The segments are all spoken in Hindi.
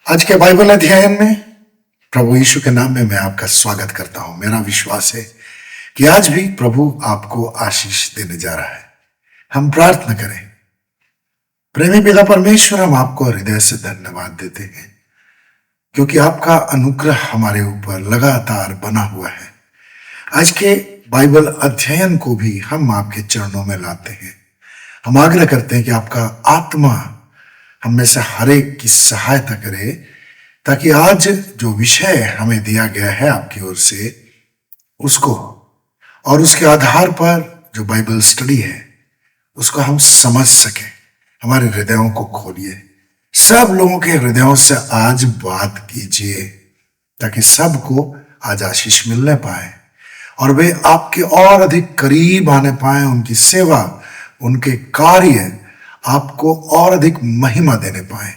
आज के बाइबल अध्ययन में प्रभु यीशु के नाम में मैं आपका स्वागत करता हूं। मेरा विश्वास है कि आज भी प्रभु आपको आशीष देने जा रहा है। हम प्रार्थना करें। प्रेमी पिता परमेश्वर, हम आपको हृदय से धन्यवाद देते हैं क्योंकि आपका अनुग्रह हमारे ऊपर लगातार बना हुआ है। आज के बाइबल अध्ययन को भी हम आपके चरणों में लाते हैं। हम आग्रह करते हैं कि आपका आत्मा हम में से हर एक की सहायता करे ताकि आज जो विषय हमें दिया गया है आपकी ओर से उसको और उसके आधार पर जो बाइबल स्टडी है उसको हम समझ सके। हमारे हृदयों को खोलिए, सब लोगों के हृदयों से आज बात कीजिए ताकि सबको आज आशीष मिलने पाए और वे आपके और अधिक करीब आने पाए। उनकी सेवा, उनके कार्य आपको और अधिक महिमा देने पाए।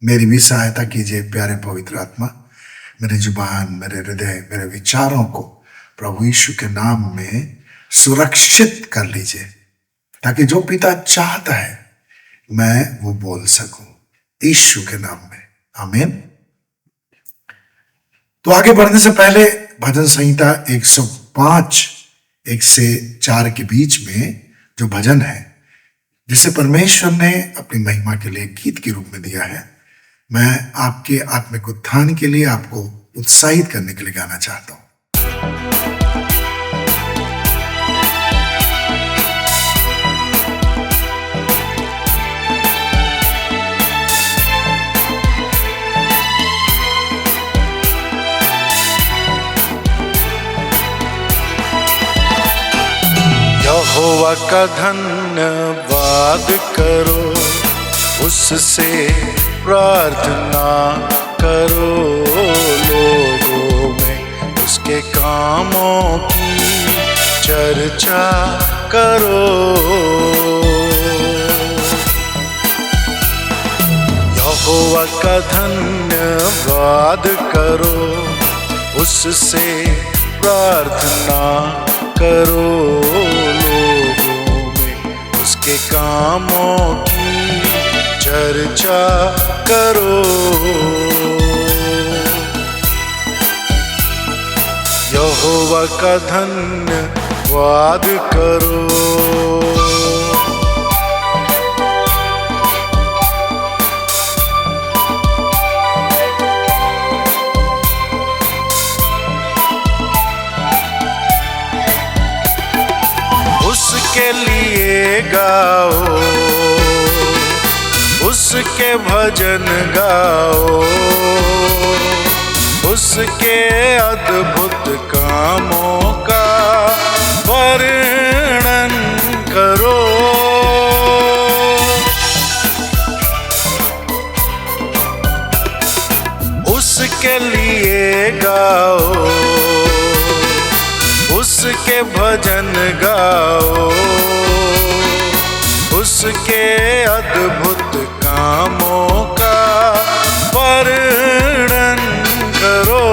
मेरी भी सहायता कीजिए प्यारे पवित्र आत्मा। मेरी जुबान, मेरे हृदय, मेरे विचारों को प्रभु यीशु के नाम में सुरक्षित कर लीजिए ताकि जो पिता चाहता है मैं वो बोल सकूं, यीशु के नाम में, आमीन। तो आगे बढ़ने से पहले भजन संहिता 105 1 से 4 के बीच में जो भजन है जिसे परमेश्वर ने अपनी महिमा के लिए गीत के रूप में दिया है, मैं आपके आत्मिक उत्थान के लिए आपको उत्साहित करने के लिए गाना चाहता हूं। यहोवा का धन्यवाद करो, उससे प्रार्थना करो, लोगों में उसके कामों की चर्चा करो। यहोवा का धन्यवाद करो, उससे प्रार्थना करो, लोगों में उसके कामों की चर्चा करो। यहोवा का धन्यवाद करो। उसके लिए गाओ, उसके भजन गाओ, उसके अद्भुत कामों का वर्णन करो। उसके लिए गाओ, उसके भजन गाओ, उसके अद्भुत कामों का वर्णन करो।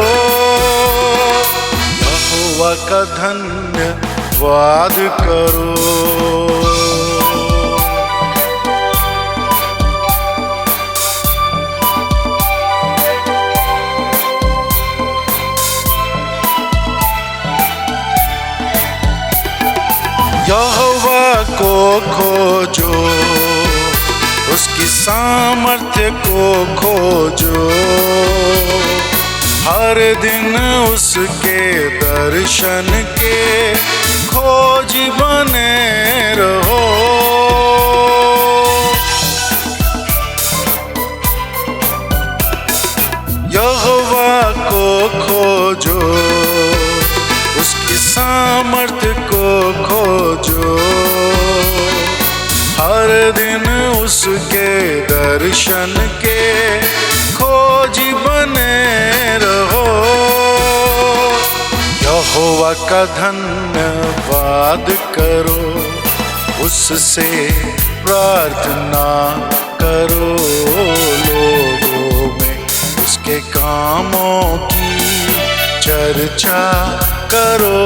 यहोवा का धन्यवाद करो। यहोवा को खोजो, उसकी सामर्थ्य को खोजो, हर दिन उसके दर्शन के खोज बने रहो। यहोवा को खोजो, उसकी सामर्थ्य को खोजो, हर दिन उसके दर्शन के खोज बने रहो। यहोवा का धन्यवाद करो, उससे प्रार्थना करो, लोगों में उसके कामों की चर्चा करो।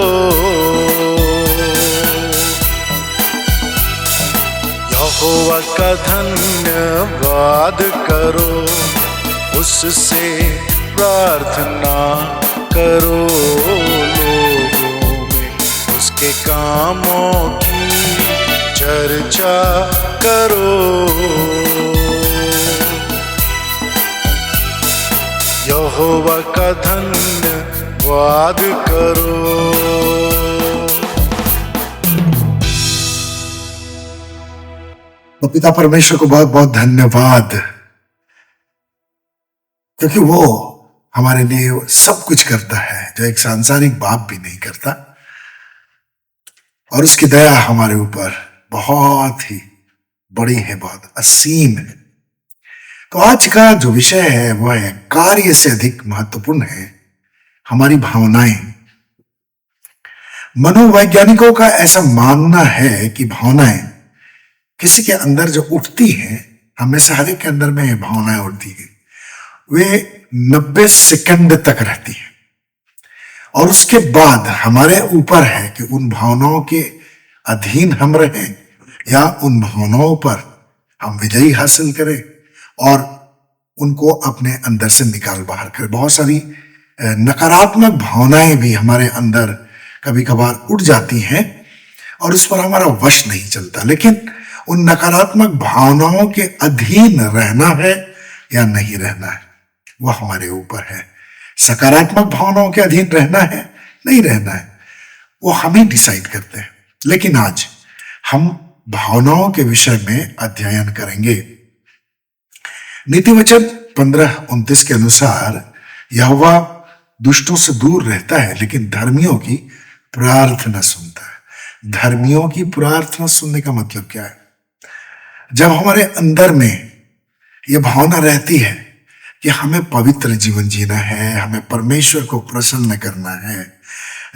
यहोवा का धन्यवाद करो, उससे प्रार्थना करो। लोगों में उसके कामों की चर्चा करो। यहोवा का धन्यवाद करो। तो पिता परमेश्वर को बहुत बहुत धन्यवाद, क्योंकि वो हमारे लिए सब कुछ करता है जो एक सांसारिक बाप भी नहीं करता, और उसकी दया हमारे ऊपर बहुत ही बड़ी है, बहुत असीम है। तो आज का जो विषय है वो है कार्य से अधिक महत्वपूर्ण है हमारी भावनाएं। मनोवैज्ञानिकों का ऐसा मानना है कि भावनाएं किसी के अंदर जो उठती हैं, हमें से हर एक के अंदर में भावनाएं उठती हैं, वे 90 सेकंड तक रहती हैं, और उसके बाद हमारे ऊपर है कि उन भावनाओं के अधीन हम रहें या उन भावनाओं पर हम विजयी हासिल करें और उनको अपने अंदर से निकाल बाहर करें। बहुत सारी नकारात्मक भावनाएं भी हमारे अंदर कभी कभार उठ जाती हैं और उस पर हमारा वश नहीं चलता, लेकिन उन नकारात्मक भावनाओं के अधीन रहना है या नहीं रहना है वह हमारे ऊपर है। सकारात्मक भावनाओं के अधीन रहना है, नहीं रहना है, वो हम ही डिसाइड करते हैं। लेकिन आज हम भावनाओं के विषय में अध्ययन करेंगे। नीति वचन 15:29 के अनुसार यहोवा दुष्टों से दूर रहता है लेकिन धर्मियों की प्रार्थना सुनता है। धर्मियों की प्रार्थना सुनने का मतलब क्या है? जब हमारे अंदर में यह भावना रहती है कि हमें पवित्र जीवन जीना है, हमें परमेश्वर को प्रसन्न करना है,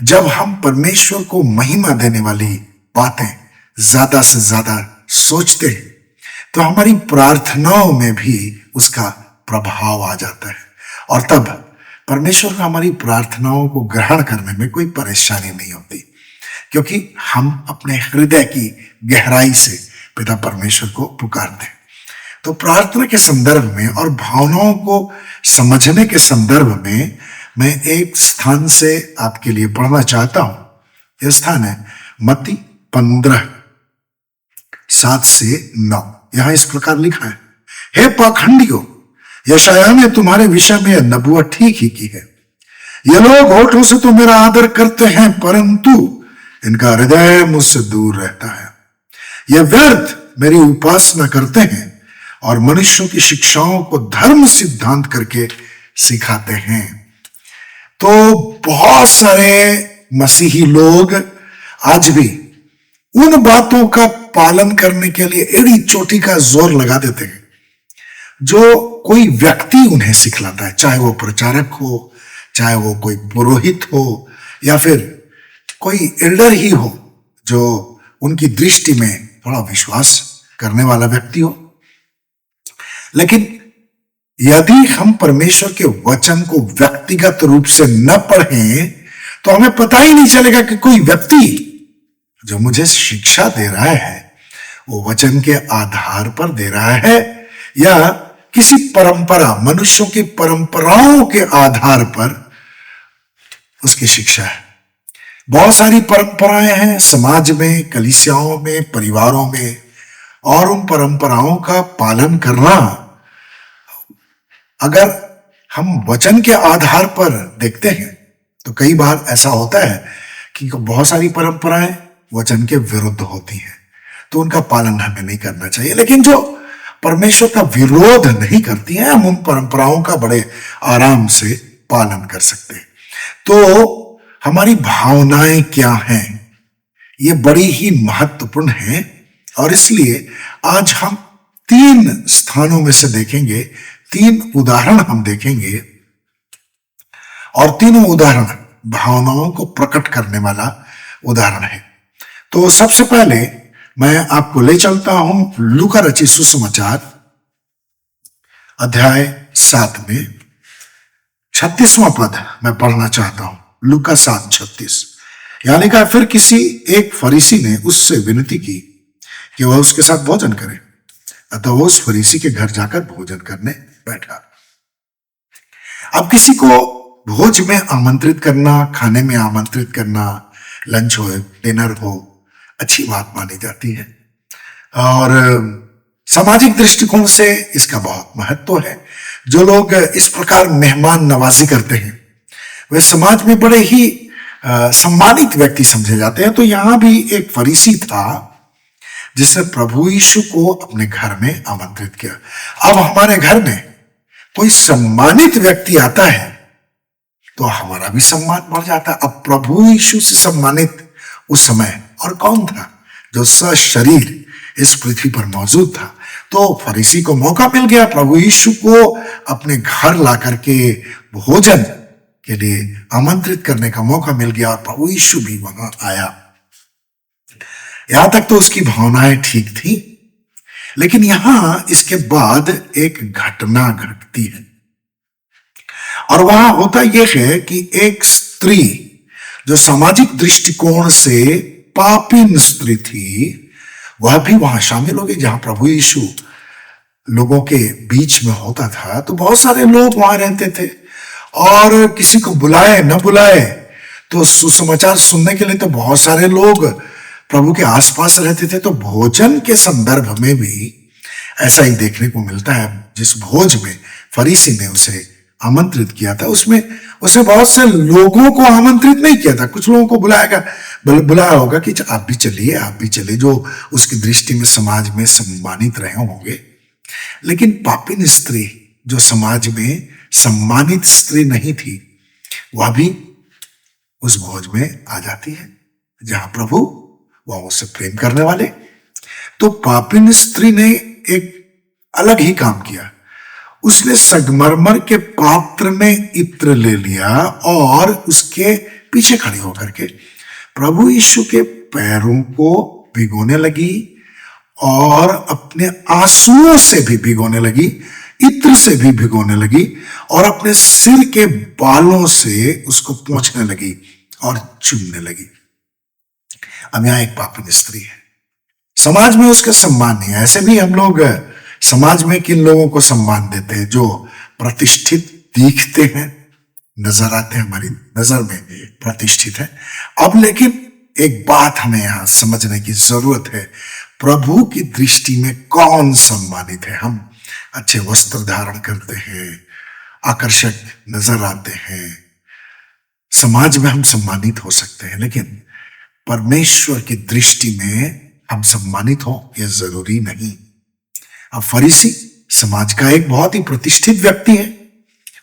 जब हम परमेश्वर को महिमा देने वाली बातें ज्यादा से ज्यादा सोचते हैं, तो हमारी प्रार्थनाओं में भी उसका प्रभाव आ जाता है, और तब परमेश्वर को हमारी प्रार्थनाओं को ग्रहण करने में कोई परेशानी नहीं होती, क्योंकि हम अपने हृदय की गहराई से पिता परमेश्वर को पुकारते हैं। तो प्रार्थना के संदर्भ में और भावनाओं को समझने के संदर्भ में मैं एक स्थान से आपके लिए पढ़ना चाहता हूं। यह स्थान है मत्ती 15:7-9। यहां इस प्रकार लिखा है, हे पाखंडियों, यशायाह ने तुम्हारे विषय में यह नबुवत ठीक ही की है। ये लोग होठों से तो मेरा आदर करते हैं, परंतु इनका हृदय मुझसे दूर रहता है। यह व्यर्थ मेरी उपासना करते हैं और मनुष्यों की शिक्षाओं को धर्म सिद्धांत करके सिखाते हैं। तो बहुत सारे मसीही लोग आज भी उन बातों का पालन करने के लिए एड़ी चोटी का जोर लगा देते हैं जो कोई व्यक्ति उन्हें सिखलाता है, चाहे वो प्रचारक हो, चाहे वो कोई पुरोहित हो, या फिर कोई एल्डर ही हो जो उनकी दृष्टि में थोड़ा विश्वास करने वाला व्यक्ति हो। लेकिन यदि हम परमेश्वर के वचन को व्यक्तिगत रूप से न पढ़ें तो हमें पता ही नहीं चलेगा कि कोई व्यक्ति जो मुझे शिक्षा दे रहा है वो वचन के आधार पर दे रहा है या किसी परंपरा, मनुष्यों की परंपराओं के आधार पर उसकी शिक्षा है। बहुत सारी परंपराएं हैं समाज में, कलीसियाओं में, परिवारों में, और उन परंपराओं का पालन करना अगर हम वचन के आधार पर देखते हैं तो कई बार ऐसा होता है कि बहुत सारी परंपराएं वचन के विरुद्ध होती हैं, तो उनका पालन हमें नहीं करना चाहिए। लेकिन जो परमेश्वर का विरोध नहीं करती हैं, हम उन परंपराओं का बड़े आराम से पालन कर सकते हैं। तो हमारी भावनाएं क्या हैं, ये बड़ी ही महत्वपूर्ण है, और इसलिए आज हम 3 स्थानों में से देखेंगे, 3 उदाहरण हम देखेंगे, और तीनों उदाहरण भावनाओं को प्रकट करने वाला उदाहरण है। तो सबसे पहले मैं आपको ले चलता हूं लूका रचित सुसमाचार अध्याय 7 में 36वां पद मैं पढ़ना चाहता हूं। लूका 7:36 यहाँ लिखा है, फिर किसी एक फरीसी ने उससे विनती की कि वह उसके साथ भोजन करे, अतः वो उस फरीसी के घर जाकर भोजन करने बैठा। अब किसी को भोज में आमंत्रित करना, खाने में आमंत्रित करना, लंच हो, डिनर हो, अच्छी बात मानी जाती है और सामाजिक दृष्टिकोण से इसका बहुत महत्व है। जो लोग इस प्रकार मेहमान नवाजी करते हैं वे समाज में बड़े ही सम्मानित व्यक्ति समझे जाते हैं। तो यहां भी एक फरीसी था जिसने प्रभु यीशु को अपने घर में आमंत्रित किया। अब हमारे घर में कोई सम्मानित व्यक्ति आता है तो हमारा भी सम्मान बढ़ जाता है। अब प्रभु यीशु से सम्मानित उस समय और कौन था जो सशरीर इस पृथ्वी पर मौजूद था। तो फरीसी को मौका मिल गया प्रभु यीशु को अपने घर ला करके भोजन के लिए आमंत्रित करने का मौका मिल गया और प्रभु यीशु भी वहां आया। यहां तक तो उसकी भावनाएं ठीक थी, लेकिन यहां इसके बाद एक घटना घटती है और वहां होता यह है कि एक स्त्री जो सामाजिक दृष्टिकोण से पापीन स्त्री थी वह भी वहां शामिल हो गई। जहां प्रभु यीशु लोगों के बीच में होता था तो बहुत सारे लोग वहां रहते थे और किसी को बुलाए न बुलाए तो सुसमाचार सुनने के लिए तो बहुत सारे लोग प्रभु के आसपास रहते थे। तो भोजन के संदर्भ में भी ऐसा ही देखने को मिलता है। जिस भोज में फरीसी ने उसे आमंत्रित किया था उसमें उसने बहुत से लोगों को आमंत्रित नहीं किया था। कुछ लोगों को बुलाया होगा कि आप भी चलिए, जो उसकी दृष्टि में समाज में सम्मानित रहे होंगे। लेकिन पापिन स्त्री जो समाज में सम्मानित स्त्री नहीं थी वह भी उस भोज में आ जाती है जहां प्रभु वह उससे प्रेम करने वाले। तो पापिन स्त्री ने एक अलग ही काम किया। उसने संगमरमर के पात्र में इत्र ले लिया और उसके पीछे खड़ी होकर के प्रभु यीशु के पैरों को भिगोने लगी और अपने आंसुओं से भी भिगोने लगी, इत्र से भी भिगोने लगी और अपने सिर के बालों से उसको पोंछने लगी और चूमने लगी। अब यहां एक पापिन स्त्री है, समाज में उसका सम्मान नहीं है। ऐसे भी हम लोग समाज में किन लोगों को सम्मान देते हैं जो प्रतिष्ठित दिखते हैं, नजर आते हैं, हमारी नजर में प्रतिष्ठित है। अब लेकिन एक बात हमें यहां समझने की जरूरत है, प्रभु की दृष्टि में कौन सम्मानित है। हम अच्छे वस्त्र धारण करते हैं, आकर्षक नजर आते हैं, समाज में हम सम्मानित हो सकते हैं, लेकिन परमेश्वर की दृष्टि में हम सम्मानित हो यह जरूरी नहीं। अब फरीसी समाज का एक बहुत ही प्रतिष्ठित व्यक्ति है,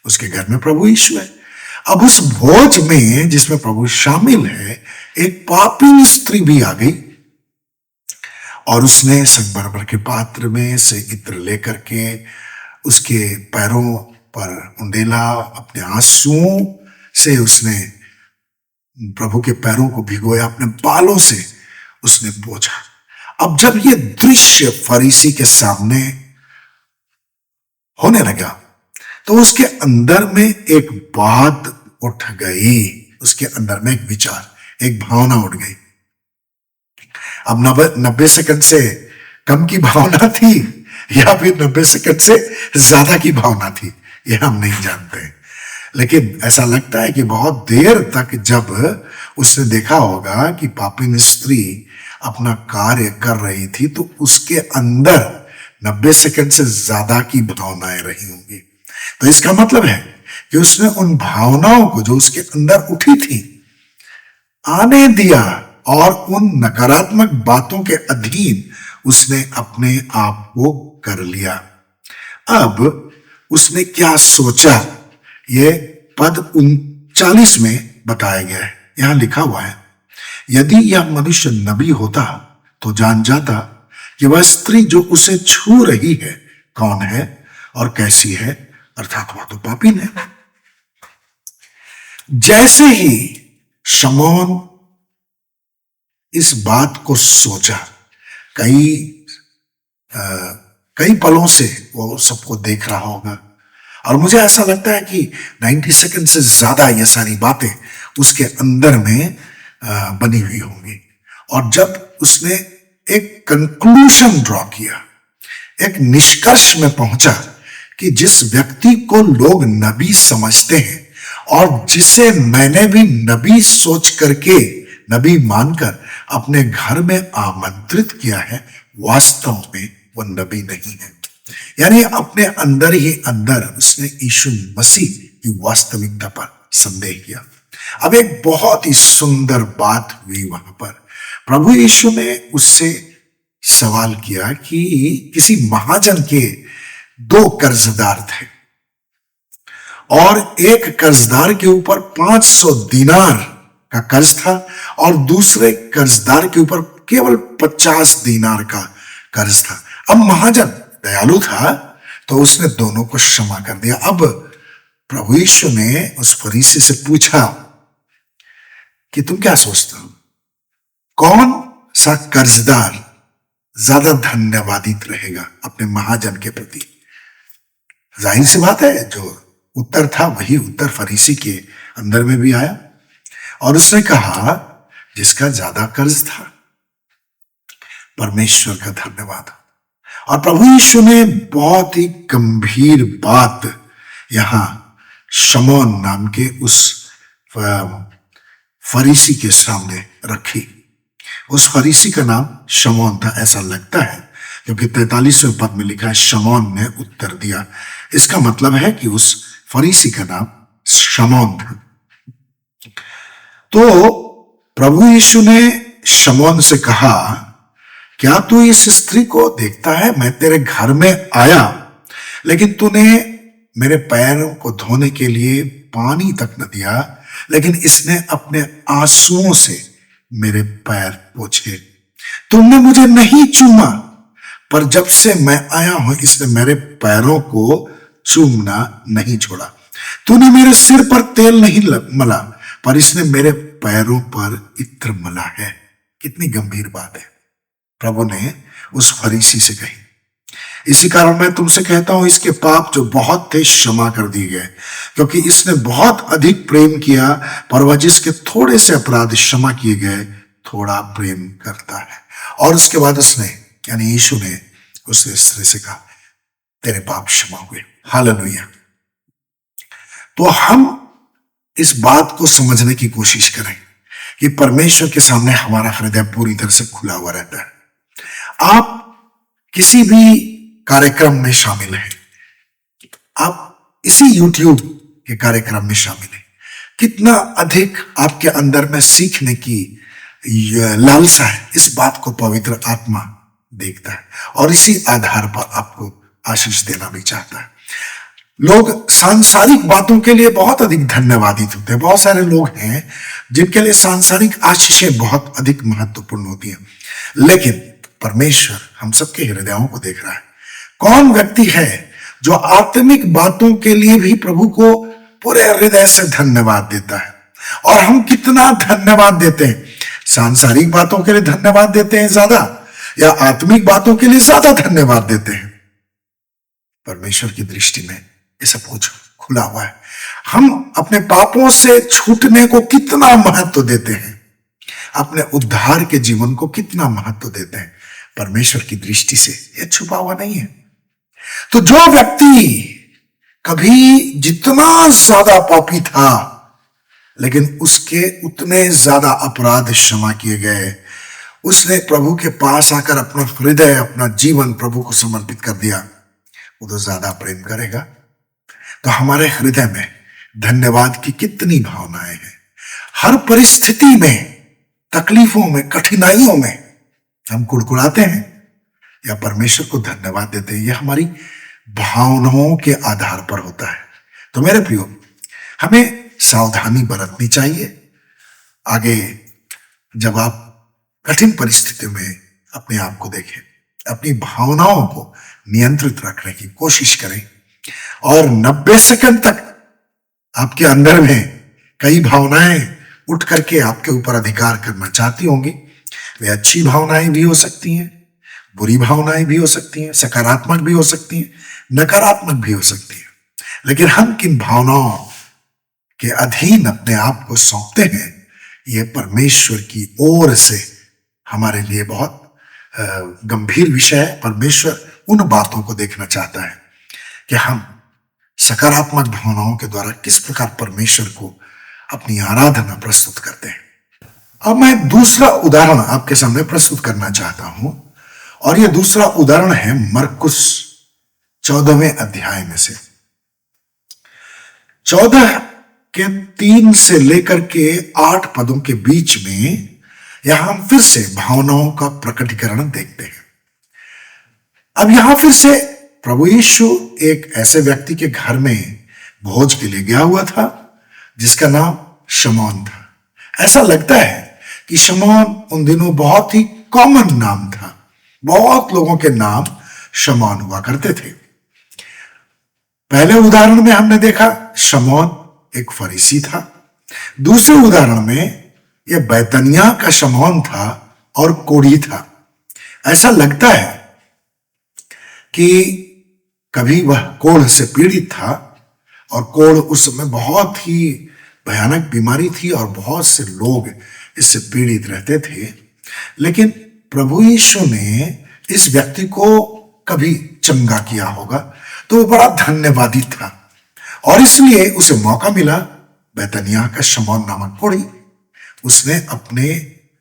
उसके घर में प्रभु यीशु है। अब उस भोज में जिसमें प्रभु शामिल है एक पापी स्त्री भी आ गई और उसने संगमरमर के पात्र में से इत्र लेकर के उसके पैरों पर उंडेला, अपने आंसुओं से उसने प्रभु के पैरों को भिगोया, अपने बालों से उसने पोंछा। अब जब ये दृश्य फरीसी के सामने होने लगा तो उसके अंदर में एक बात उठ गई, उसके अंदर में एक विचार, एक भावना उठ गई। अब 90 सेकंड से कम की भावना थी या फिर 90 सेकंड से ज्यादा की भावना थी, यह हम नहीं जानते, लेकिन ऐसा लगता है कि बहुत देर तक जब उसने देखा होगा कि पापिन स्त्री अपना कार्य कर रही थी तो उसके अंदर 90 सेकंड से ज्यादा की भावनाएं रही होंगी। तो इसका मतलब है कि उसने उन भावनाओं को जो उसके अंदर उठी थी आने दिया और उन नकारात्मक बातों के अधीन उसने अपने आप को कर लिया। अब उसने क्या सोचा ये पद 39 में बताया गया है। यहां लिखा हुआ है, यदि यह मनुष्य नबी होता तो जान जाता कि वह स्त्री जो उसे छू रही है कौन है और कैसी है, अर्थात वह तो पापीन है। जैसे ही शमौन इस बात को सोचा, कई पलों से वो सबको देख रहा होगा और मुझे ऐसा लगता है कि 90 सेकंड से ज्यादा ये सारी बातें उसके अंदर में बनी हुई होंगी। और जब उसने एक कंक्लूजन ड्रॉ किया, एक निष्कर्ष में पहुंचा कि जिस व्यक्ति को लोग नबी समझते हैं और जिसे मैंने भी नबी सोच करके, नबी मानकर अपने घर में आमंत्रित किया है, वास्तव में वो नबी नहीं है। यानी अपने अंदर ही अंदर उसने यीशु मसीह की वास्तविकता पर संदेह किया। अब एक बहुत ही सुंदर बात हुई वहां पर। प्रभु यीशु ने उससे सवाल किया कि किसी महाजन के 2 कर्जदार थे और एक कर्जदार के ऊपर 500 दीनार का कर्ज था और दूसरे कर्जदार के ऊपर केवल 50 दीनार का कर्ज था। अब महाजन दयालु था तो उसने दोनों को क्षमा कर दिया। अब प्रभु यीशु ने उस फरीसी से पूछा कि तुम क्या सोचते हो, कौन सा कर्जदार ज्यादा धन्यवादित रहेगा अपने महाजन के प्रति? जाहिर सी बात है, जो उत्तर था वही उत्तर फरीसी के अंदर में भी आया और उसने कहा जिसका ज्यादा कर्ज था। परमेश्वर का धन्यवाद। और प्रभु यीशु ने बहुत ही गंभीर बात यहां शमौन नाम के उस फरीसी के सामने रखी। उस फरीसी का नाम शमौन था, ऐसा लगता है, क्योंकि 43वें पद में लिखा है शमौन ने उत्तर दिया। इसका मतलब है कि उस फरीसी का नाम शमौन था। तो प्रभु यीशु ने शमौन से कहा, क्या तू इस स्त्री को देखता है? मैं तेरे घर में आया लेकिन तूने मेरे पैरों को धोने के लिए पानी तक न दिया, लेकिन इसने अपने आंसुओं से मेरे पैर पोंछे। तुमने मुझे नहीं चूमा, पर जब से मैं आया हूं इसने मेरे पैरों को चूमना नहीं छोड़ा। तूने मेरे सिर पर तेल नहीं मला, पर इसने मेरे पैरों पर इत्र मला है। कितनी गंभीर बात है प्रभु ने उस फरीसी से कही। इसी कारण मैं तुमसे कहता हूं, इसके पाप जो बहुत थे क्षमा कर दिए गए, क्योंकि इसने बहुत अधिक प्रेम किया। पर वह जिसके थोड़े से अपराध क्षमा किए गए थोड़ा प्रेम करता है। और उसके बाद उसने, यानी यीशु ने उस स्त्री से कहा, तेरे पाप क्षमा हुए। हालेलुया। तो हम इस बात को समझने की कोशिश करें कि परमेश्वर के सामने हमारा हृदय पूरी तरह से खुला हुआ रहता है। आप किसी भी कार्यक्रम में शामिल हैं, आप इसी YouTube के कार्यक्रम में शामिल हैं, कितना अधिक आपके अंदर में सीखने की लालसा है, इस बात को पवित्र आत्मा देखता है और इसी आधार पर आपको आशीष देना भी चाहता है। लोग सांसारिक बातों के लिए बहुत अधिक धन्यवादित होते हैं। बहुत सारे लोग हैं जिनके लिए सांसारिक आशीषें बहुत अधिक महत्वपूर्ण होती हैं, लेकिन परमेश्वर हम सबके हृदयों को देख रहा है। कौन व्यक्ति है जो आत्मिक बातों के लिए भी प्रभु को पूरे हृदय से धन्यवाद देता है? और हम कितना धन्यवाद देते हैं? सांसारिक बातों के लिए धन्यवाद देते हैं ज्यादा, या आत्मिक बातों के लिए ज्यादा धन्यवाद देते हैं? परमेश्वर की दृष्टि में ये सब कुछ खुला हुआ है। हम अपने पापों से छूटने को कितना महत्व देते हैं, अपने उद्धार के जीवन को कितना महत्व देते हैं, परमेश्वर की दृष्टि से यह छुपा हुआ नहीं है। तो जो व्यक्ति कभी जितना ज्यादा पापी था लेकिन उसके उतने ज्यादा अपराध क्षमा किए गए, उसने प्रभु के पास आकर अपना हृदय, अपना जीवन प्रभु को समर्पित कर दिया, वो तो ज्यादा प्रेम करेगा। तो हमारे हृदय में धन्यवाद की कितनी भावनाएं हैं। हर परिस्थिति में, तकलीफों में, कठिनाइयों में हम कुड़कुड़ाते हैं या परमेश्वर को धन्यवाद देते हैं, यह हमारी भावनाओं के आधार पर होता है। तो मेरे प्रियो, हमें सावधानी बरतनी चाहिए। आगे जब आप कठिन परिस्थितियों में अपने आप को देखें, अपनी भावनाओं को नियंत्रित रखने की कोशिश करें और 90 सेकंड तक आपके अंदर में कई भावनाएं उठ करके आपके ऊपर अधिकार करना चाहती होंगी। वे अच्छी भावनाएं भी हो सकती हैं, बुरी भावनाएं भी हो सकती हैं, सकारात्मक भी हो सकती हैं, नकारात्मक भी हो सकती हैं। लेकिन हम किन भावनाओं के अधीन अपने आप को सौंपते हैं, यह परमेश्वर की ओर से हमारे लिए बहुत गंभीर विषय है। परमेश्वर उन बातों को देखना चाहता है कि हम सकारात्मक भावनाओं के द्वारा किस प्रकार परमेश्वर को अपनी आराधना प्रस्तुत करते हैं। अब मैं दूसरा उदाहरण आपके सामने प्रस्तुत करना चाहता हूं, और यह दूसरा उदाहरण है मरकुस 14वें अध्याय में से 14 के 3 से लेकर के 8 पदों के बीच में यहां हम फिर से भावनाओं का प्रकटीकरण देखते हैं। अब यहां फिर से प्रभु यीशु एक ऐसे व्यक्ति के घर में भोज के लिए गया हुआ था जिसका नाम शमौन था। ऐसा लगता है कि शमौन उन दिनों बहुत ही कॉमन नाम था। बहुत लोगों के नाम शमौन हुआ करते थे। पहले उदाहरण में हमने देखा शमौन एक फरीसी था। दूसरे उदाहरण में यह बैतनिया का शमौन था और कोढ़ी था। ऐसा लगता है कि कभी वह कोढ़ से पीड़ित था, और कोढ़ उस समय बहुत ही भयानक बीमारी थी और बहुत से लोग इससे पीड़ित रहते थे। लेकिन प्रभु यीशु ने इस व्यक्ति को कभी चंगा किया होगा, तो वो बड़ा धन्यवादी था, और इसलिए उसे मौका मिला। बैतनिया का शमौन नामक कोढ़ी उसने अपने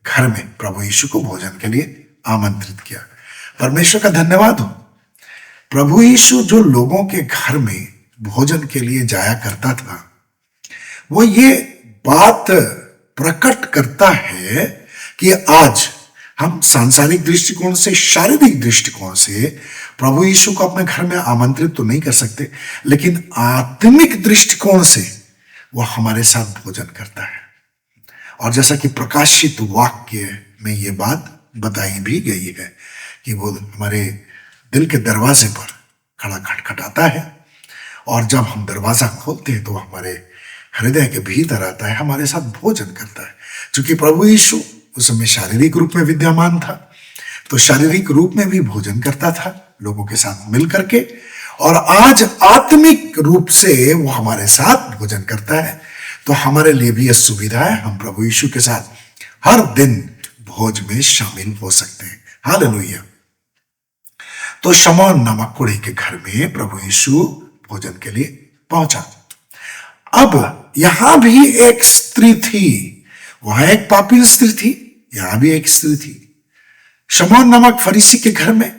घर में प्रभु यीशु को भोजन के लिए आमंत्रित किया। परमेश्वर का धन्यवाद हो। प्रभु यीशु जो लोगों के घर में भोजन के लिए जाया करता था, वो ये बात प्रकट करता है कि आज हम सांसारिक दृष्टिकोण से, शारीरिक दृष्टिकोण से प्रभु यीशु को अपने घर में आमंत्रित तो नहीं कर सकते, लेकिन आत्मिक दृष्टिकोण से वो हमारे साथ भोजन करता है। और जैसा कि प्रकाशित वाक्य में ये बात बताई भी गई है कि वो हमारे दिल के दरवाजे पर खड़ा खटखटाता है, और जब हम दरवाजा खोलते हैं तो हमारे हृदय के भीतर आता है, हमारे साथ भोजन करता है। क्योंकि प्रभु यीशु उस समय शारीरिक रूप में विद्यमान था, तो शारीरिक रूप में भी भोजन करता था लोगों के साथ मिल करके, और आज आत्मिक रूप से वो हमारे साथ भोजन करता है। तो हमारे लिए भी यह सुविधा है, हम प्रभु यीशु के साथ हर दिन भोज में शामिल हो सकते हैं। हालेलुया। तो शमौन नामक कोढ़ी के घर में प्रभु यीशु भोजन के लिए पहुंचा। अब यहां भी एक स्त्री थी, वहां एक पापी स्त्री थी, यहां भी एक स्त्री थी। शमौन नामक फरीसी के घर में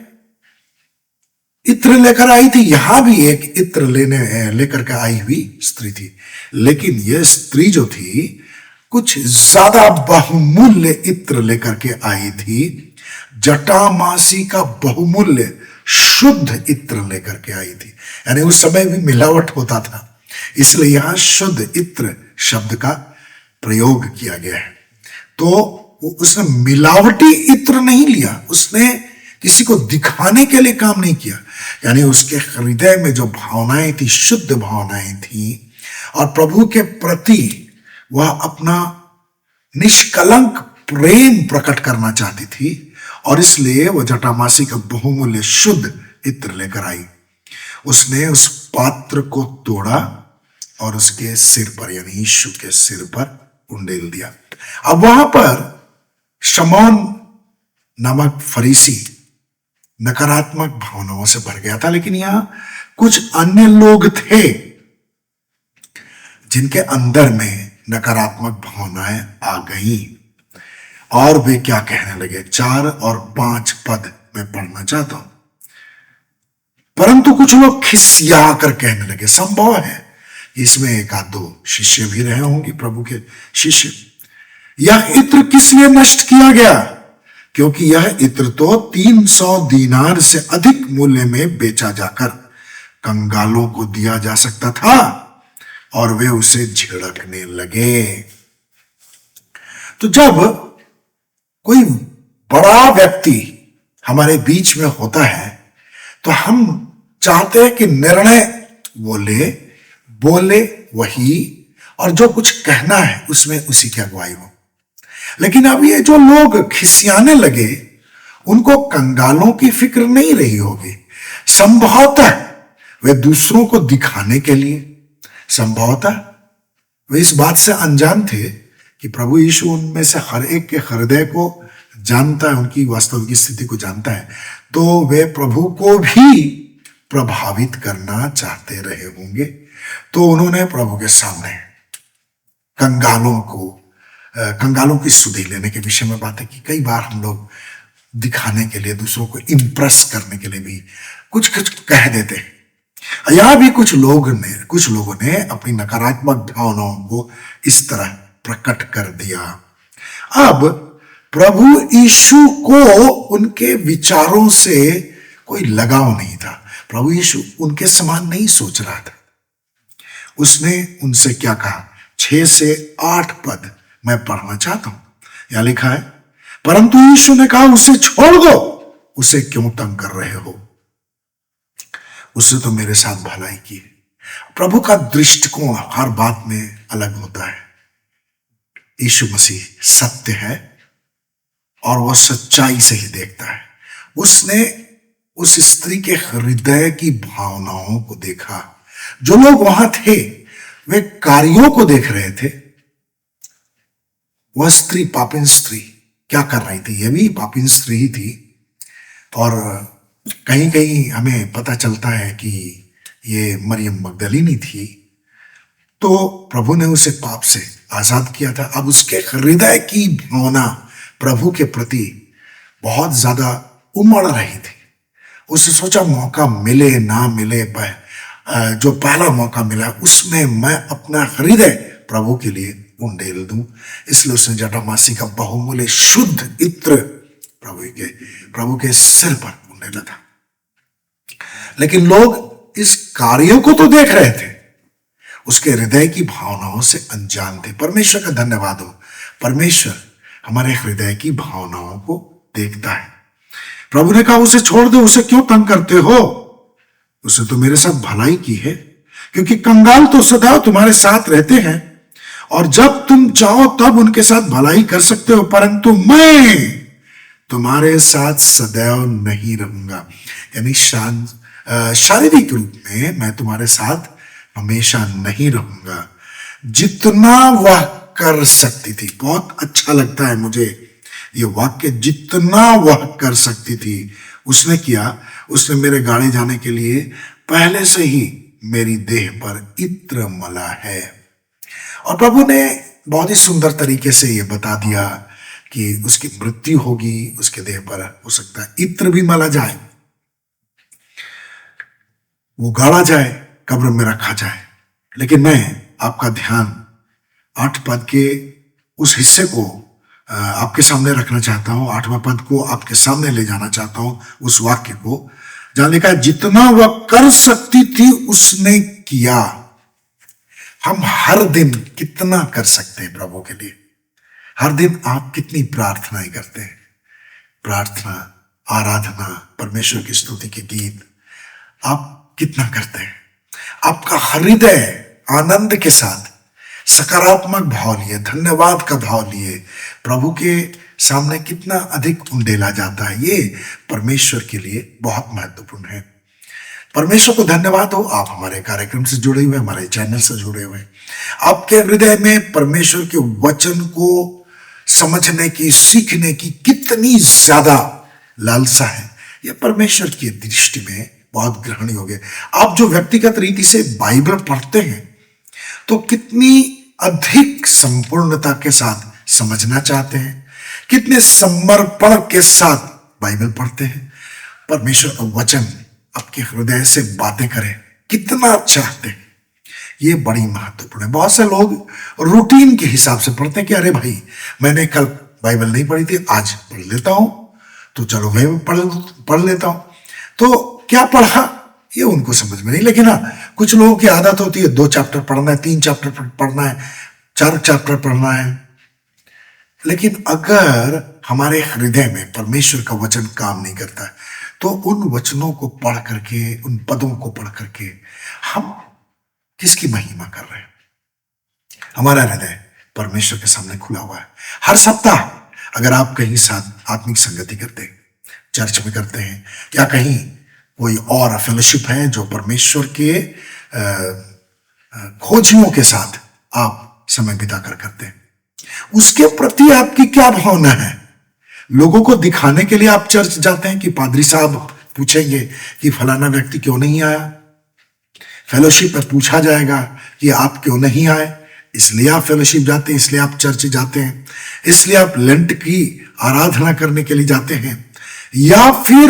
इत्र लेकर आई थी, यहां भी एक इत्र लेकर के आई हुई स्त्री थी। लेकिन यह स्त्री जो थी कुछ ज्यादा बहुमूल्य इत्र लेकर के आई थी। जटामासी का बहुमूल्य शुद्ध इत्र लेकर के आई थी। यानी उस समय भी मिलावट होता था, इसलिए यहां शुद्ध इत्र शब्द का प्रयोग किया गया है। तो उसने मिलावटी इत्र नहीं लिया, उसने किसी को दिखाने के लिए काम नहीं किया। यानी उसके हृदय में जो भावनाएं थी, शुद्ध भावनाएं थी, और प्रभु के प्रति वह अपना निष्कलंक प्रेम प्रकट करना चाहती थी, और इसलिए वह जटामासी का बहुमूल्य शुद्ध इत्र लेकर आई। उसने उस पात्र को तोड़ा और उसके सिर पर, यानी यीशु के सिर पर उंडेल दिया। अब वहां पर शमौन नामक फरीसी नकारात्मक भावनाओं से भर गया था, लेकिन यहां कुछ अन्य लोग थे जिनके अंदर में नकारात्मक भावनाएं आ गई, और वे क्या कहने लगे। 4 और 5 पद में पढ़ना चाहता हूं। परंतु कुछ लोग खिसिया कर कहने लगे, संभव है इसमें एक आध दो शिष्य भी रहे होंगे, प्रभु के शिष्य, यह इत्र किस लिए नष्ट किया गया, क्योंकि यह इत्र तो 300 दीनार से अधिक मूल्य में बेचा जाकर कंगालों को दिया जा सकता था। और वे उसे झिड़कने लगे। तो जब कोई बड़ा व्यक्ति हमारे बीच में होता है, तो हम चाहते हैं कि निर्णय वो बोले वही, और जो कुछ कहना है उसमें उसी की अगुवाई हो। लेकिन अब ये जो लोग खिसियाने लगे, उनको कंगालों की फिक्र नहीं रही होगी। संभवतः वे दूसरों को दिखाने के लिए, संभवतः वे इस बात से अनजान थे कि प्रभु यीशु उनमें से हर एक के हृदय को जानता है, उनकी वास्तविक स्थिति को जानता है। तो वे प्रभु को भी प्रभावित करना चाहते रहे होंगे। तो उन्होंने प्रभु के सामने कंगालों की सुधि लेने के विषय में बातें की। कई बार हम लोग दिखाने के लिए, दूसरों को इम्प्रेस करने के लिए भी कुछ कुछ कह देते हैं। यहां भी कुछ लोगों ने अपनी नकारात्मक भावनाओं को इस तरह प्रकट कर दिया। अब प्रभु यीशु को उनके विचारों से कोई लगाव नहीं था। प्रभु यीशु उनके समान नहीं सोच रहा था। उसने उनसे क्या कहा? 6 से 8 पद मैं पढ़ना चाहता हूं। यहां लिखा है, परंतु यीशु ने कहा, उसे छोड़ दो, उसे क्यों तंग कर रहे हो? उसने तो मेरे साथ भलाई की। प्रभु का दृष्टिकोण हर बात में अलग होता है। यीशु मसीह सत्य है और वह सच्चाई से ही देखता है। उसने उस स्त्री के हृदय की भावनाओं को देखा। जो लोग वहां थे वे कार्यों को देख रहे थे। वह स्त्री, पापिन स्त्री, क्या कर रही थी? यह भी पापिन स्त्री ही थी। और कहीं कहीं हमें पता चलता है कि ये मरियम मगदलीनी थी। तो प्रभु ने उसे पाप से आजाद किया था। अब उसके हृदय की भावना प्रभु के प्रति बहुत ज्यादा उमड़ रही थी। उसने सोचा, मौका मिले ना मिले, जो पहला मौका मिला उसमें मैं अपना हृदय प्रभु के लिए उंडेल दूं। इसलिए उसने जटामासी का बहुमूल्य शुद्ध इत्र प्रभु के सिर पर उंडेला था। लेकिन लोग इस कार्य को तो देख रहे थे, उसके हृदय की भावनाओं से अनजान थे। परमेश्वर का धन्यवाद हो, परमेश्वर हमारे हृदय की भावनाओं को देखता है। प्रभु ने कहा, उसे छोड़ दो, उसे क्यों तंग करते हो? उसे तो मेरे साथ भलाई की है, क्योंकि कंगाल तो सदैव तुम्हारे साथ रहते हैं और जब तुम चाहो तब उनके साथ भलाई कर सकते हो, परंतु मैं तुम्हारे साथ सदैव नहीं रहूंगा। यानी शारीरिक रूप में मैं तुम्हारे साथ हमेशा नहीं रहूंगा। जितना वह कर सकती थी, बहुत अच्छा लगता है मुझे ये वाक्य, जितना वह कर सकती थी उसने किया। उसने मेरे गाड़े जाने के लिए पहले से ही मेरी देह पर इत्र मला है। और प्रभु ने बहुत ही सुंदर तरीके से ये बता दिया कि उसकी मृत्यु होगी, उसके देह पर हो सकता है इत्र भी मला जाए, वो गाड़ा जाए, कब्र में रखा जाए। लेकिन मैं आपका ध्यान 8 पद के उस हिस्से को आपके सामने रखना चाहता हूं। 8वां पद को आपके सामने ले जाना चाहता हूं, उस वाक्य को जहां लिखा है, जितना वह कर सकती थी उसने किया। हम हर दिन कितना कर सकते हैं प्रभु के लिए? हर दिन आप कितनी प्रार्थनाएं करते हैं? प्रार्थना, आराधना, परमेश्वर की स्तुति के गीत आप कितना करते हैं? आपका हृदय आनंद के साथ सकारात्मक भाव लिए, धन्यवाद का भाव लिए प्रभु के सामने कितना अधिक उंडेला जाता है? ये परमेश्वर के लिए बहुत महत्वपूर्ण है। परमेश्वर को धन्यवाद हो, आप हमारे कार्यक्रम से जुड़े हुए, हमारे चैनल से जुड़े हुए। आपके हृदय में परमेश्वर के वचन को समझने की, सीखने की कितनी ज्यादा लालसा है, यह परमेश्वर की दृष्टि में बहुत ग्रहणीय हो गया। आप जो व्यक्तिगत रीति से बाइबल पढ़ते हैं तो कितनी अधिक संपूर्णता के साथ समझना चाहते हैं, कितने समर्पण के साथ बाइबल पढ़ते हैं। परमेश्वर का वचन आपके हृदय से बातें करे, कितना चाहते हैं, ये बड़ी महत्वपूर्ण है। बहुत से लोग रूटीन के हिसाब से पढ़ते हैं कि अरे भाई मैंने कल बाइबल नहीं पढ़ी थी, आज पढ़ लेता हूं, तो चलो मैं पढ़ लेता हूं। तो क्या पढ़ा ये उनको समझ में नहीं। लेकिन हाँ, कुछ लोगों की आदत होती है 2 चैप्टर पढ़ना है, 3 चैप्टर पढ़ना है, 4 चैप्टर पढ़ना है। लेकिन अगर हमारे हृदय में परमेश्वर का वचन काम नहीं करता है तो उन वचनों को पढ़ करके, उन पदों को पढ़ करके हम किसकी महिमा कर रहे हैं? हमारा हृदय परमेश्वर के सामने खुला हुआ है। हर सप्ताह अगर आप कहीं साथ आत्मिक संगति करते हैं, चर्च में करते हैं, या कहीं कोई और फेलोशिप है जो परमेश्वर के खोजियों के साथ आप समय बिताकर करते हैं, उसके प्रति आपकी क्या भावना है? लोगों को दिखाने के लिए आप चर्च जाते हैं कि पादरी साहब पूछेंगे कि फलाना व्यक्ति क्यों नहीं आया। फेलोशिप में पूछा जाएगा कि आप क्यों नहीं आए, इसलिए आप फेलोशिप जाते हैं, इसलिए आप चर्च जाते हैं, इसलिए आप लेंट की आराधना करने के लिए जाते हैं, या फिर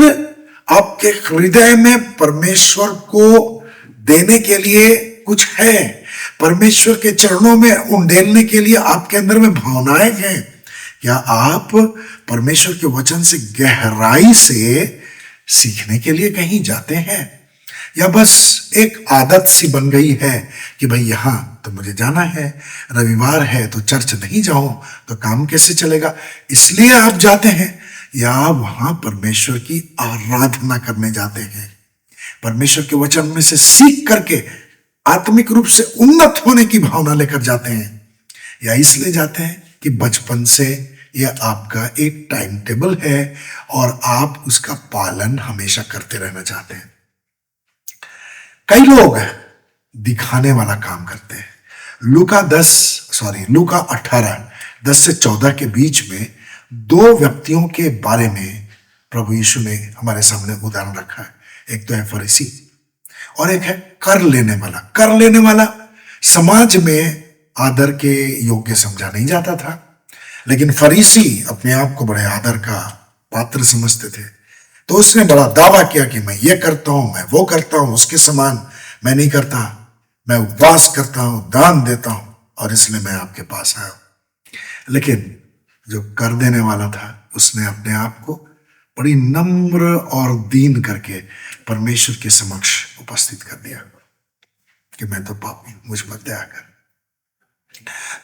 आपके हृदय में परमेश्वर को देने के लिए कुछ है, परमेश्वर के चरणों में उंडेलने के लिए आपके अंदर में भावनाएं हैं। क्या आप परमेश्वर के वचन से गहराई से सीखने के लिए कहीं जाते हैं, या बस एक आदत सी बन गई है कि भाई यहां तो मुझे जाना है, रविवार है तो चर्च नहीं जाऊं तो काम कैसे चलेगा, इसलिए आप जाते हैं, या वहां परमेश्वर की आराधना करने जाते हैं, परमेश्वर के वचन में से सीख करके आत्मिक रूप से उन्नत होने की भावना लेकर जाते हैं, या इसलिए जाते हैं कि बचपन से यह आपका एक टाइम टेबल है और आप उसका पालन हमेशा करते रहना चाहते हैं। कई लोग दिखाने वाला काम करते हैं। लूका 18:10-14 के बीच में दो व्यक्तियों के बारे में प्रभु यीशु ने हमारे सामने उदाहरण रखा है। एक तो है फरीसी और एक है कर लेने वाला। कर लेने वाला समाज में आदर के योग्य समझा नहीं जाता था, लेकिन फरीसी अपने आप को बड़े आदर का पात्र समझते थे। तो उसने बड़ा दावा किया कि मैं ये करता हूं, मैं वो करता हूं, उसके समान मैं नहीं करता, मैं उपवास करता हूं, दान देता हूं, और इसलिए मैं आपके पास आया हूं। लेकिन जो कर देने वाला था उसने अपने आप को बड़ी नम्र और दीन करके परमेश्वर के समक्ष उपस्थित कर दिया कि मैं तो पापी हूं, मुझ पर दया कर।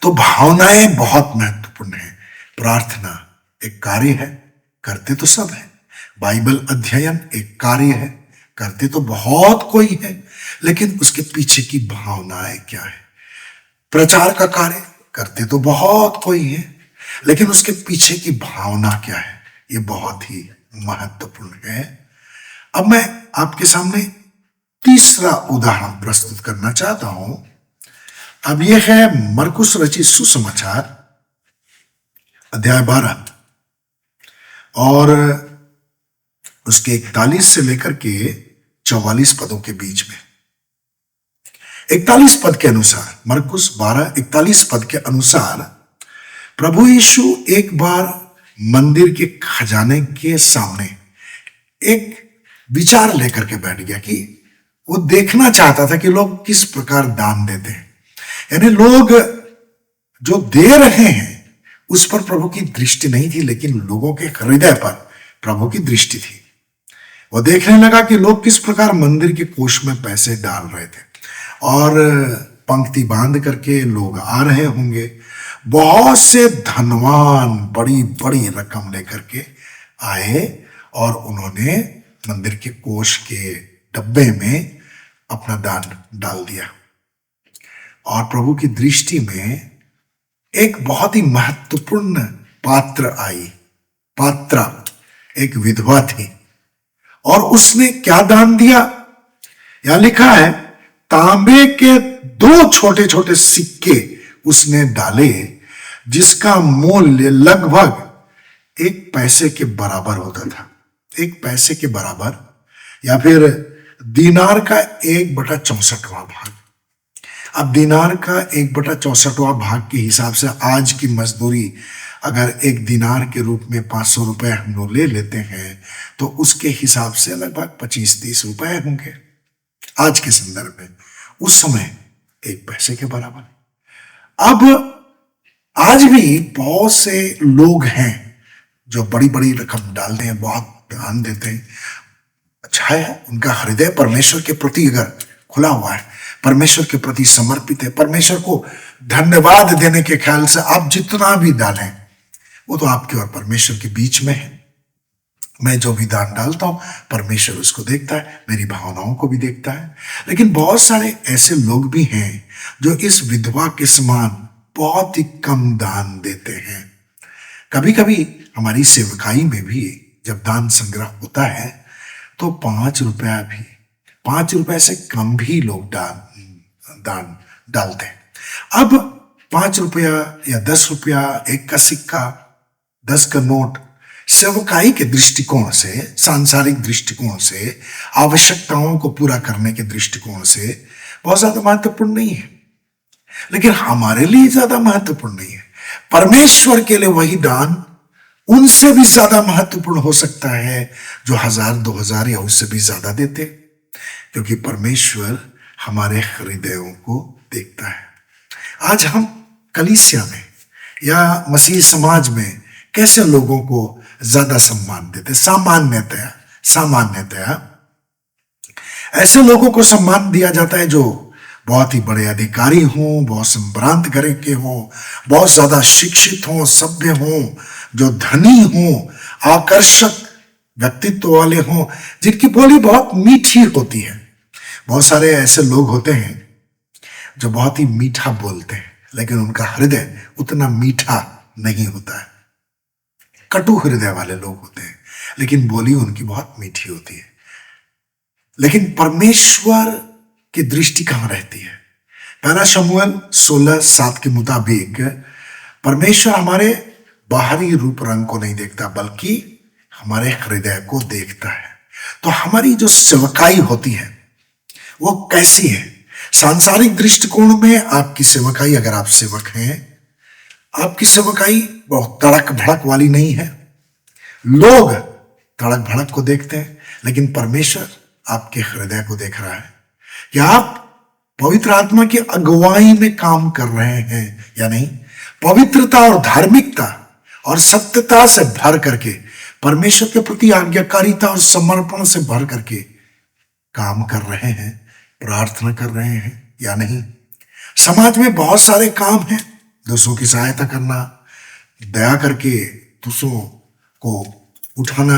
तो भावनाएं बहुत महत्वपूर्ण है। प्रार्थना एक कार्य है, करते तो सब है। बाइबल अध्ययन एक कार्य है, करते तो बहुत कोई है, लेकिन उसके पीछे की भावनाएं क्या है। प्रचार का कार्य करते तो बहुत कोई है, लेकिन उसके पीछे की भावना क्या है, ये बहुत ही महत्वपूर्ण है। अब मैं आपके सामने तीसरा उदाहरण प्रस्तुत करना चाहता हूं। अब यह है मरकुस रचित सुसमाचार अध्याय 12 और उसके 41 से लेकर के 44 पदों के बीच में। 41 पद के अनुसार, मरकुस 12:41 पद के अनुसार, प्रभु यीशु एक बार मंदिर के खजाने के सामने एक विचार लेकर के बैठ गया कि वो देखना चाहता था कि लोग किस प्रकार दान देते हैं। यानी लोग जो दे रहे हैं उस पर प्रभु की दृष्टि नहीं थी, लेकिन लोगों के हृदय पर प्रभु की दृष्टि थी। वो देखने लगा कि लोग किस प्रकार मंदिर के कोष में पैसे डाल रहे थे, और पंक्ति बांध करके लोग आ रहे होंगे। बहुत से धनवान बड़ी बड़ी रकम लेकर के आए और उन्होंने मंदिर के कोष के डब्बे में अपना दान डाल दिया। और प्रभु की दृष्टि में एक बहुत ही महत्वपूर्ण पात्रा एक विधवा थी, और उसने क्या दान दिया। यहां लिखा है तांबे के 2 छोटे छोटे सिक्के उसने डाले, जिसका मूल्य लगभग 1 पैसे के बराबर होता था। 1 पैसे के बराबर, या फिर दीनार का 1/64वां भाग। अब दीनार का 1/64वां भाग के हिसाब से आज की मजदूरी अगर 1 दीनार के रूप में 500 रुपए हम लोग ले लेते हैं तो उसके हिसाब से लगभग 25-30 रुपए होंगे आज के संदर्भ में। उस समय 1 पैसे के बराबर। अब आज भी बहुत से लोग हैं जो बड़ी बड़ी रकम डालते हैं, बहुत दान देते हैं। अच्छा है, उनका हृदय परमेश्वर के प्रति अगर खुला हुआ है, परमेश्वर के प्रति समर्पित है, परमेश्वर को धन्यवाद देने के ख्याल से आप जितना भी डालें वो तो आपके और परमेश्वर के बीच में है। मैं जो भी दान डालता हूं परमेश्वर उसको देखता है, मेरी भावनाओं को भी देखता है। लेकिन बहुत सारे ऐसे लोग भी हैं जो इस विधवा के समान बहुत ही कम दान देते हैं। कभी कभी हमारी सेवकाई में भी जब दान संग्रह होता है तो 5 रुपया भी, 5 रुपए से कम भी लोग दान डालते हैं। अब 5 रुपया या 10 रुपया, 1 का सिक्का, 10 का नोट, सेवकाई के दृष्टिकोण से, सांसारिक दृष्टिकोण से, आवश्यकताओं को पूरा करने के दृष्टिकोण से बहुत ज्यादा महत्वपूर्ण नहीं है, लेकिन हमारे लिए ज्यादा महत्वपूर्ण नहीं है। परमेश्वर के लिए वही दान उनसे भी ज्यादा महत्वपूर्ण हो सकता है जो 1000, 2000 या उससे भी ज्यादा देते, क्योंकि परमेश्वर हमारे हृदयों को देखता है। आज हम कलीसिया में या मसीह समाज में कैसे लोगों को ज्यादा सम्मान देते? सामान्यतया ऐसे लोगों को सम्मान दिया जाता है जो बहुत ही बड़े अधिकारी हों, बहुत संभ्रांत घरे के हों, बहुत ज्यादा शिक्षित हों, सभ्य हों, जो धनी हों, आकर्षक व्यक्तित्व वाले हों, जिनकी बोली बहुत मीठी होती है। बहुत सारे ऐसे लोग होते हैं जो बहुत ही मीठा बोलते हैं, लेकिन उनका हृदय उतना मीठा नहीं होता है। कटु हृदय वाले लोग होते हैं, लेकिन बोली उनकी बहुत मीठी होती है। लेकिन परमेश्वर की दृष्टि कहां रहती है? पहला शमूएल 16:7 के मुताबिक परमेश्वर हमारे बाहरी रूप रंग को नहीं देखता, बल्कि हमारे हृदय को देखता है। तो हमारी जो सेवकाई होती है वो कैसी है? सांसारिक दृष्टिकोण में आपकी सेवकाई, अगर आप सेवक हैं, आपकी सेवकाई बहुत तड़क भड़क वाली नहीं है। लोग तड़क भड़क को देखते हैं, लेकिन परमेश्वर आपके हृदय को देख रहा है कि आप पवित्र आत्मा की अगुवाई में काम कर रहे हैं या नहीं। पवित्रता और धार्मिकता और सत्यता से भर करके, परमेश्वर के प्रति आज्ञाकारिता और समर्पण से भर करके काम कर रहे हैं, प्रार्थना कर रहे हैं या नहीं। समाज में बहुत सारे काम हैं, दूसरों की सहायता करना, दया करके दूसरों को उठाना,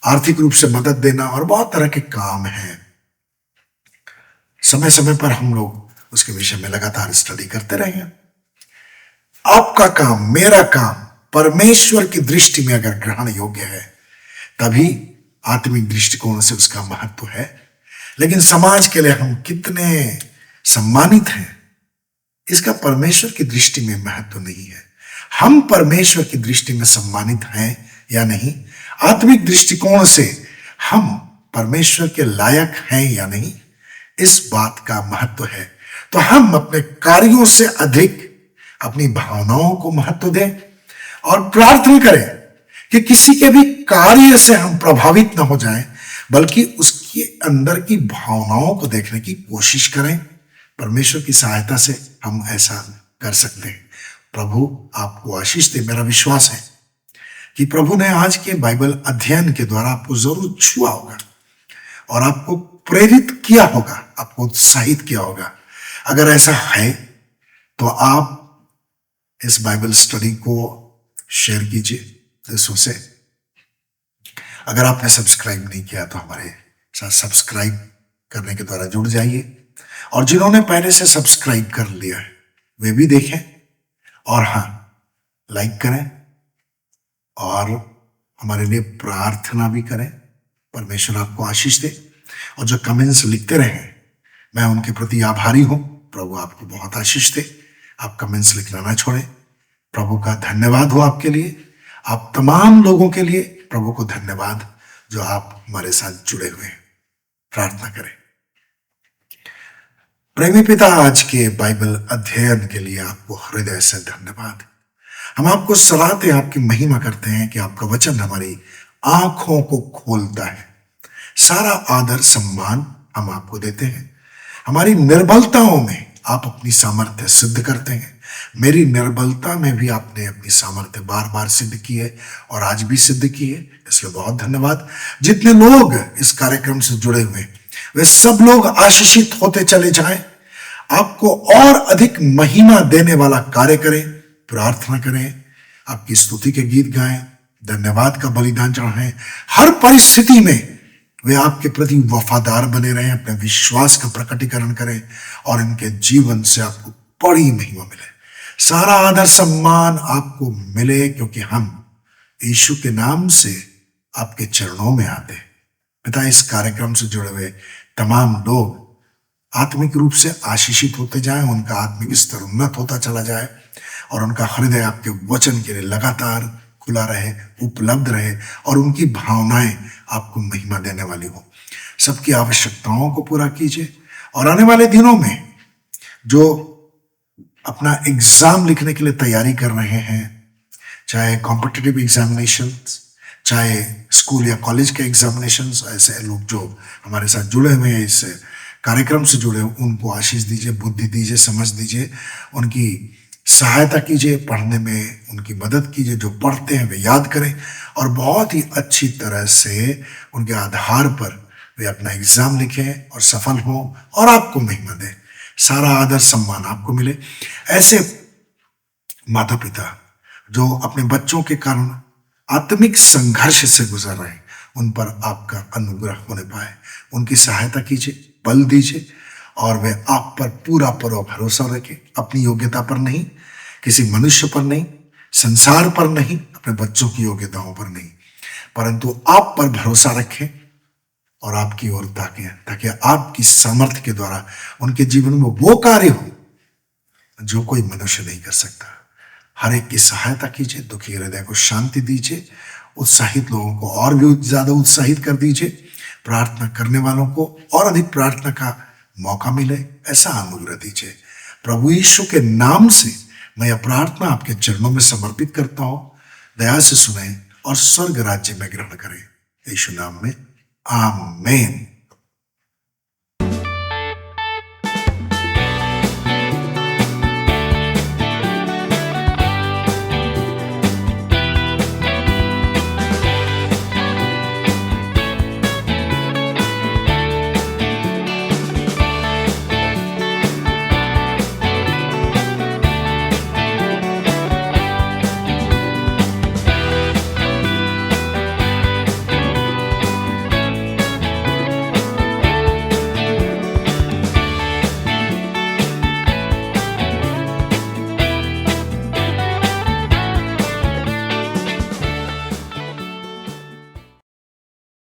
आर्थिक रूप से मदद देना, और बहुत तरह के काम हैं। समय समय पर हम लोग उसके विषय में लगातार स्टडी करते रहे हैं। आपका काम, मेरा काम परमेश्वर की दृष्टि में अगर ग्रहण योग्य है, तभी आत्मिक दृष्टिकोण से उसका महत्व है। लेकिन समाज के लिए हम कितने सम्मानित हैं, इसका परमेश्वर की दृष्टि में महत्व नहीं है। हम परमेश्वर की दृष्टि में सम्मानित हैं या नहीं, आत्मिक दृष्टिकोण से हम परमेश्वर के लायक हैं या नहीं, इस बात का महत्व है। तो हम अपने कार्यों से अधिक अपनी भावनाओं को महत्व दें और प्रार्थना करें कि किसी के भी कार्य से हम प्रभावित न हो जाएं, बल्कि उसके अंदर की भावनाओं को देखने की कोशिश करें। परमेश्वर की सहायता से हम ऐसा कर सकते हैं। प्रभु आपको आशीष दे। मेरा विश्वास है कि प्रभु ने आज के बाइबल अध्ययन के द्वारा आपको जरूर छुआ होगा और आपको प्रेरित किया होगा, आपको उत्साहित किया होगा। अगर ऐसा है तो आप इस बाइबल स्टडी को शेयर कीजिए दूसरों से। अगर आपने सब्सक्राइब नहीं किया तो हमारे साथ सब्सक्राइब करने के द्वारा जुड़ जाइए, और जिन्होंने पहले से सब्सक्राइब कर लिया है वे भी देखें, और हाँ, लाइक करें और हमारे लिए प्रार्थना भी करें। परमेश्वर आपको आशीष दे। और जो कमेंट्स लिखते रहे, मैं उनके प्रति आभारी हूं। प्रभु आपको बहुत आशीष दे। आप कमेंट्स लिखना ना छोड़ें। प्रभु का धन्यवाद हो आपके लिए, आप तमाम लोगों के लिए प्रभु को धन्यवाद जो आप हमारे साथ जुड़े हुए हैं। प्रार्थना करें। प्रेमी पिता, आज के बाइबल अध्ययन के लिए आपको हृदय से धन्यवाद। हम आपको सराहते हैं, आपकी महिमा करते हैं कि आपका वचन हमारी आंखों को खोलता है। सारा आदर सम्मान हम आपको देते हैं। हमारी निर्बलताओं में आप अपनी सामर्थ्य सिद्ध करते हैं। मेरी निर्बलता में भी आपने अपनी सामर्थ्य बार बार सिद्ध की है और आज भी सिद्ध की है, इसलिए बहुत धन्यवाद। जितने लोग इस कार्यक्रम से जुड़े हुए वे सब लोग आशीषित होते चले जाएं, आपको और अधिक महिमा देने वाला कार्य करें। प्रार्थना करें, आपकी स्तुति के गीत गाएं, धन्यवाद का बलिदान चढ़ाएं। हर परिस्थिति में वे आपके प्रति वफादार बने रहें, अपने विश्वास का प्रकटीकरण करें और इनके जीवन से आपको बड़ी महिमा मिले। सारा आदर सम्मान आपको मिले, क्योंकि हम यीशु के नाम से आपके चरणों में आते हैं। पिता, इस कार्यक्रम से जुड़े हुए तमाम लोग आत्मिक रूप से आशीषित होते जाएं, उनका आत्मिक स्तर उन्नत होता चला जाए और उनका हृदय आपके वचन के लिए लगातार खुला रहे, उपलब्ध रहे और उनकी भावनाएं आपको महिमा देने वाली हो। सबकी आवश्यकताओं को पूरा कीजिए और आने वाले दिनों में जो अपना एग्जाम लिखने के लिए तैयारी कर रहे हैं, चाहे कॉम्पिटिटिव एग्जामिनेशंस, चाहे स्कूल या कॉलेज के एग्जामिनेशंस, ऐसे लोग जो हमारे साथ जुड़े हुए हैं, इस कार्यक्रम से जुड़े हुए, उनको आशीष दीजिए, बुद्धि दीजिए, समझ दीजिए, उनकी सहायता कीजिए, पढ़ने में उनकी मदद कीजिए। जो पढ़ते हैं वे याद करें और बहुत ही अच्छी तरह से उनके आधार पर वे अपना एग्जाम लिखें और सफल हों और आपको महिमा दें। सारा आदर सम्मान आपको मिले। ऐसे माता पिता जो अपने बच्चों के कारण आत्मिक संघर्ष से गुजर रहे हैं, उन पर आपका अनुग्रह होने पाए, उनकी सहायता कीजिए, बल दीजिए और वे आप पर पूरा भरोसा रखें, अपनी योग्यता पर नहीं, किसी मनुष्य पर नहीं, संसार पर नहीं, अपने बच्चों की योग्यताओं पर नहीं, परंतु आप पर भरोसा रखें और आपकी ओर ताकें, ताकि आपकी सामर्थ्य के द्वारा उनके जीवन में वो कार्य हो जो कोई मनुष्य नहीं कर सकता। हर एक की सहायता कीजिए, दुखी हृदय को शांति दीजिए, उत्साहित लोगों को और भी ज्यादा उत्साहित कर दीजिए, प्रार्थना करने वालों को और अधिक प्रार्थना का मौका मिले, ऐसा अनुग्रह दीजिए। प्रभु यीशु के नाम से मैं यह प्रार्थना आपके चरणों में समर्पित करता हूं। दया से सुने और स्वर्ग राज्य में ग्रहण करें। यीशु नाम में आमीन।